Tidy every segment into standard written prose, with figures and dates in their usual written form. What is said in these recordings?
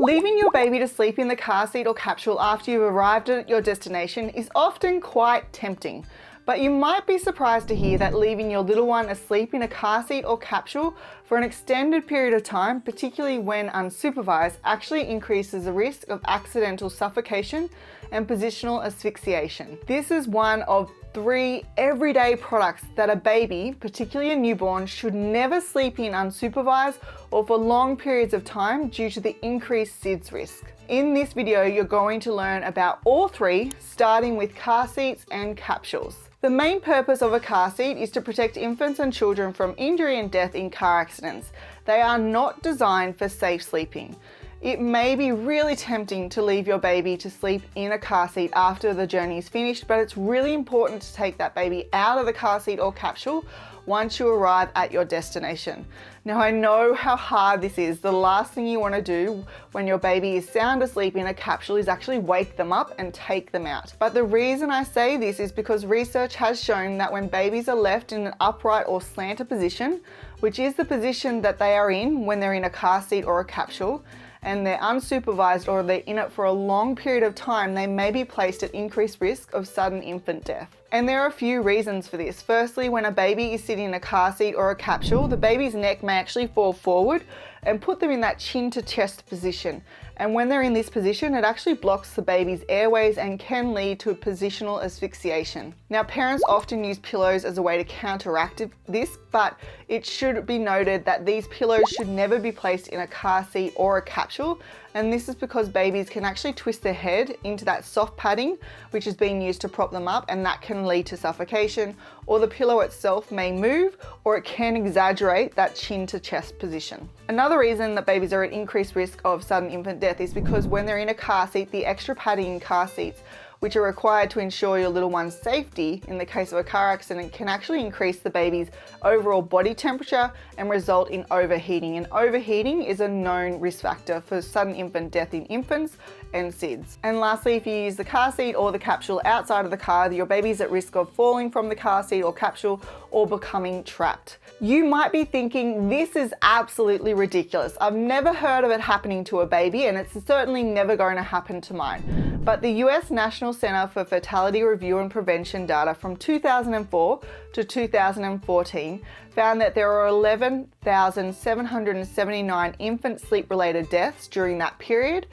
Leaving your baby to sleep in the car seat or capsule after you've arrived at your destination is often quite tempting. But you might be surprised to hear that leaving your little one asleep in a car seat or capsule for an extended period of time, particularly when unsupervised, actually increases the risk of accidental suffocation and positional asphyxiation. This is one of 3 everyday products that a baby, particularly a newborn, should never sleep in unsupervised or for long periods of time due to the increased SIDS risk. In this video, you're going to learn about all 3, starting with car seats and capsules. The main purpose of a car seat is to protect infants and children from injury and death in car accidents. They are not designed for safe sleeping. It may be really tempting to leave your baby to sleep in a car seat after the journey is finished, but it's really important to take that baby out of the car seat or capsule once you arrive at your destination. Now, I know how hard this is. The last thing you want to do when your baby is sound asleep in a capsule is actually wake them up and take them out. But the reason I say this is because research has shown that when babies are left in an upright or slanted position, which is the position that they are in when they're in a car seat or a capsule, and they're unsupervised or they're in it for a long period of time, they may be placed at increased risk of sudden infant death. And there are a few reasons for this. Firstly, when a baby is sitting in a car seat or a capsule, the baby's neck may actually fall forward and put them in that chin to chest position. And when they're in this position, it actually blocks the baby's airways and can lead to positional asphyxiation. Now, parents often use pillows as a way to counteract this, but it should be noted that these pillows should never be placed in a car seat or a capsule. And this is because babies can actually twist their head into that soft padding, which is being used to prop them up, and that can lead to suffocation, or the pillow itself may move, or it can exaggerate that chin to chest position. Another reason that babies are at increased risk of sudden infant death is because when they're in a car seat, the extra padding in car seats, which are required to ensure your little one's safety in the case of a car accident, can actually increase the baby's overall body temperature and result in overheating. And overheating is a known risk factor for sudden infant death in infants and SIDS. And lastly, if you use the car seat or the capsule outside of the car, your baby's at risk of falling from the car seat or capsule or becoming trapped. You might be thinking, this is absolutely ridiculous. I've never heard of it happening to a baby, and it's certainly never going to happen to mine. But the US National Center for Fatality Review and Prevention data from 2004 to 2014 found that there were 11,779 infant sleep-related deaths during that period,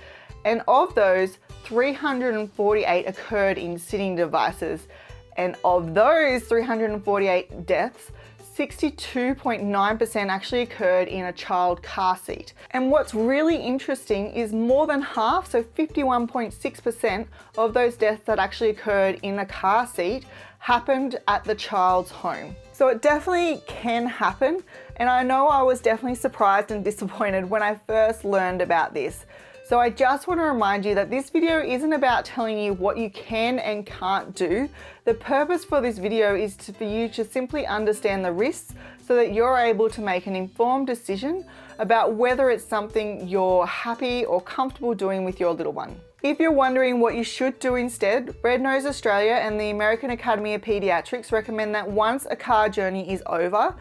and of those, 348 occurred in sitting devices. And of those 348 deaths, 62.9% actually occurred in a child car seat. And what's really interesting is more than half, so 51.6% of those deaths that actually occurred in a car seat happened at the child's home. So it definitely can happen. And I know I was definitely surprised and disappointed when I first learned about this. So I just want to remind you that this video isn't about telling you what you can and can't do. The purpose for this video is for you to simply understand the risks so that you're able to make an informed decision about whether it's something you're happy or comfortable doing with your little one. If you're wondering what you should do instead, Red Nose Australia and the American Academy of Pediatrics recommend that once a car journey is over,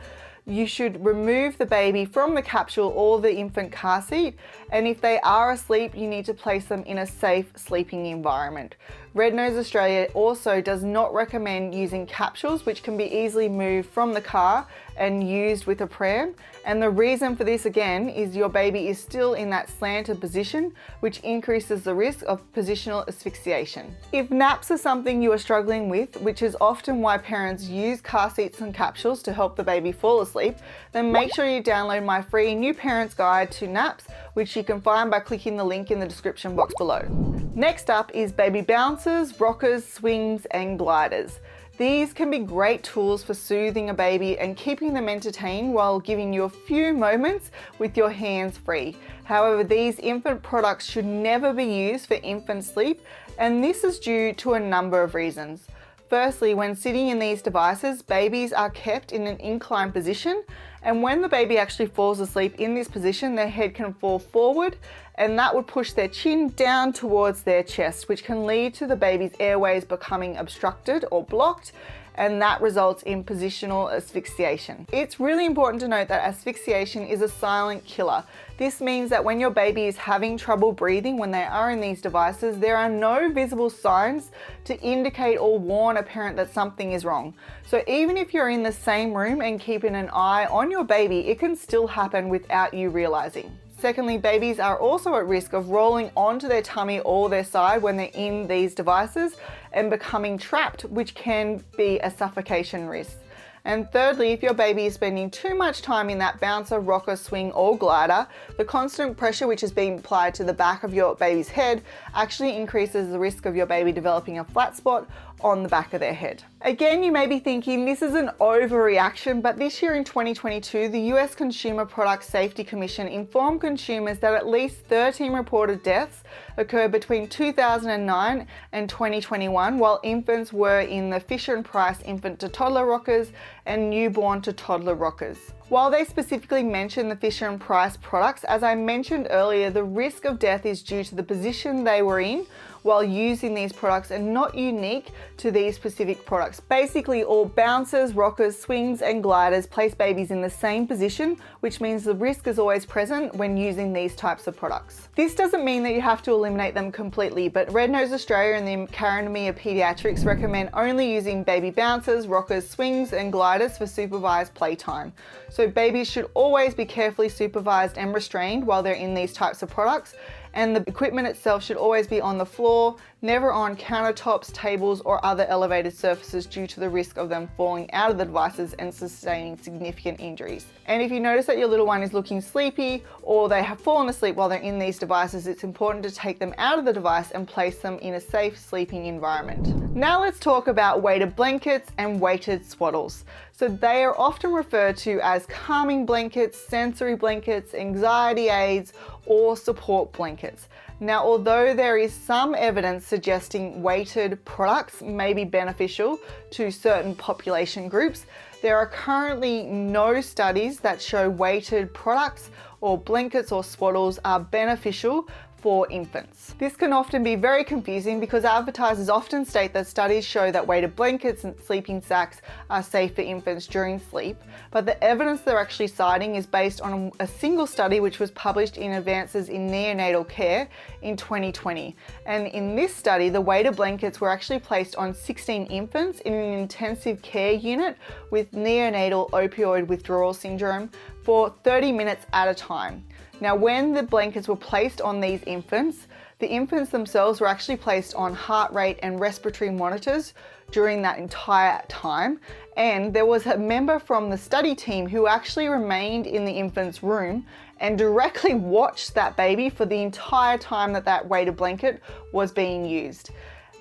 you should remove the baby from the capsule or the infant car seat, and if they are asleep, you need to place them in a safe sleeping environment. Red Nose Australia also does not recommend using capsules, which can be easily moved from the car and used with a pram. And the reason for this again is your baby is still in that slanted position, which increases the risk of positional asphyxiation. If naps are something you are struggling with, which is often why parents use car seats and capsules to help the baby fall asleep, then make sure you download my free New Parents Guide to Naps, which you can find by clicking the link in the description box below. Next up is baby bouncers, rockers, swings, and gliders. These can be great tools for soothing a baby and keeping them entertained while giving you a few moments with your hands free. However, these infant products should never be used for infant sleep, and this is due to a number of reasons. Firstly, when sitting in these devices, babies are kept in an inclined position, and when the baby actually falls asleep in this position, their head can fall forward, and that would push their chin down towards their chest, which can lead to the baby's airways becoming obstructed or blocked, and that results in positional asphyxiation. It's really important to note that asphyxiation is a silent killer. This means that when your baby is having trouble breathing when they are in these devices, there are no visible signs to indicate or warn a parent that something is wrong. So even if you're in the same room and keeping an eye on your baby, it can still happen without you realizing. Secondly, babies are also at risk of rolling onto their tummy or their side when they're in these devices and becoming trapped, which can be a suffocation risk. And thirdly, if your baby is spending too much time in that bouncer, rocker, swing or glider, the constant pressure which is being applied to the back of your baby's head actually increases the risk of your baby developing a flat spot on the back of their head. Again, you may be thinking this is an overreaction, but this year in 2022, the US Consumer Product Safety Commission informed consumers that at least 13 reported deaths occurred between 2009 and 2021 while infants were in the Fisher & Price infant to toddler rockers and newborn to toddler rockers. While they specifically mention the Fisher & Price products, as I mentioned earlier, the risk of death is due to the position they were in while using these products and not unique to these specific products. Basically, all bouncers, rockers, swings and gliders place babies in the same position, which means the risk is always present when using these types of products. This doesn't mean that you have to eliminate them completely, but Red Nose Australia and the Academy of Pediatrics recommend only using baby bouncers, rockers, swings and gliders for supervised playtime. So babies should always be carefully supervised and restrained while they're in these types of products, and the equipment itself should always be on the floor, never on countertops, tables or other elevated surfaces due to the risk of them falling out of the devices and sustaining significant injuries. And if you notice that your little one is looking sleepy or they have fallen asleep while they're in these devices, it's important to take them out of the device and place them in a safe sleeping environment. Now let's talk about weighted blankets and weighted swaddles. So they are often referred to as calming blankets, sensory blankets, anxiety aids, or support blankets. Now, although there is some evidence suggesting weighted products may be beneficial to certain population groups, there are currently no studies that show weighted products or blankets or swaddles are beneficial for infants. This can often be very confusing because advertisers often state that studies show that weighted blankets and sleeping sacks are safe for infants during sleep, but the evidence they're actually citing is based on a single study which was published in Advances in Neonatal Care in 2020. And in this study, the weighted blankets were actually placed on 16 infants in an intensive care unit with neonatal opioid withdrawal syndrome for 30 minutes at a time. Now, when the blankets were placed on these infants, the infants themselves were actually placed on heart rate and respiratory monitors during that entire time. And there was a member from the study team who actually remained in the infant's room and directly watched that baby for the entire time that that weighted blanket was being used.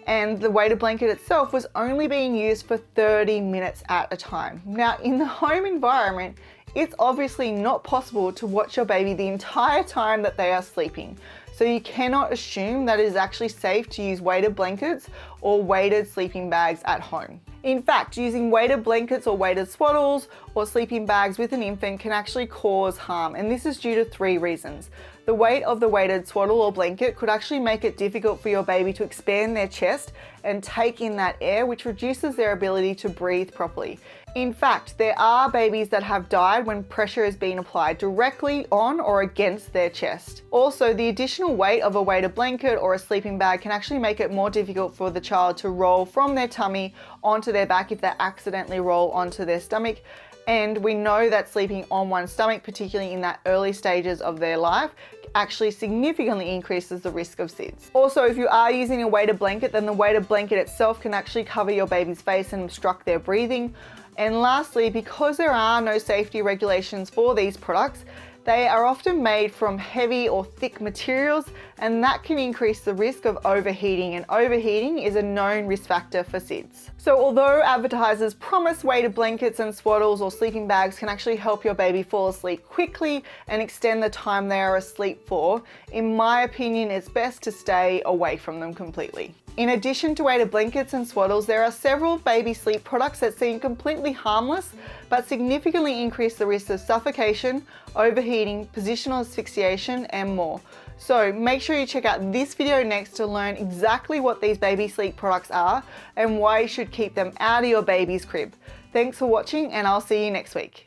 And the weighted blanket itself was only being used for 30 minutes at a time. Now, in the home environment, it's obviously not possible to watch your baby the entire time that they are sleeping. So you cannot assume that it is actually safe to use weighted blankets or weighted sleeping bags at home. In fact, using weighted blankets or weighted swaddles or sleeping bags with an infant can actually cause harm, and this is due to 3 reasons. The weight of the weighted swaddle or blanket could actually make it difficult for your baby to expand their chest and take in that air, which reduces their ability to breathe properly. In fact, there are babies that have died when pressure is being applied directly on or against their chest. Also, the additional weight of a weighted blanket or a sleeping bag can actually make it more difficult for the child to roll from their tummy onto their back if they accidentally roll onto their stomach. And we know that sleeping on one's stomach, particularly in that early stages of their life, actually significantly increases the risk of SIDS. Also, if you are using a weighted blanket, then the weighted blanket itself can actually cover your baby's face and obstruct their breathing. And lastly, because there are no safety regulations for these products, they are often made from heavy or thick materials, and that can increase the risk of overheating, and overheating is a known risk factor for SIDS. So although advertisers promise weighted blankets and swaddles or sleeping bags can actually help your baby fall asleep quickly and extend the time they are asleep for, in my opinion, it's best to stay away from them completely. In addition to weighted blankets and swaddles, there are several baby sleep products that seem completely harmless but significantly increase the risk of suffocation, overheating, positional asphyxiation, and more. So make sure you check out this video next to learn exactly what these baby sleep products are and why you should keep them out of your baby's crib. Thanks for watching, and I'll see you next week.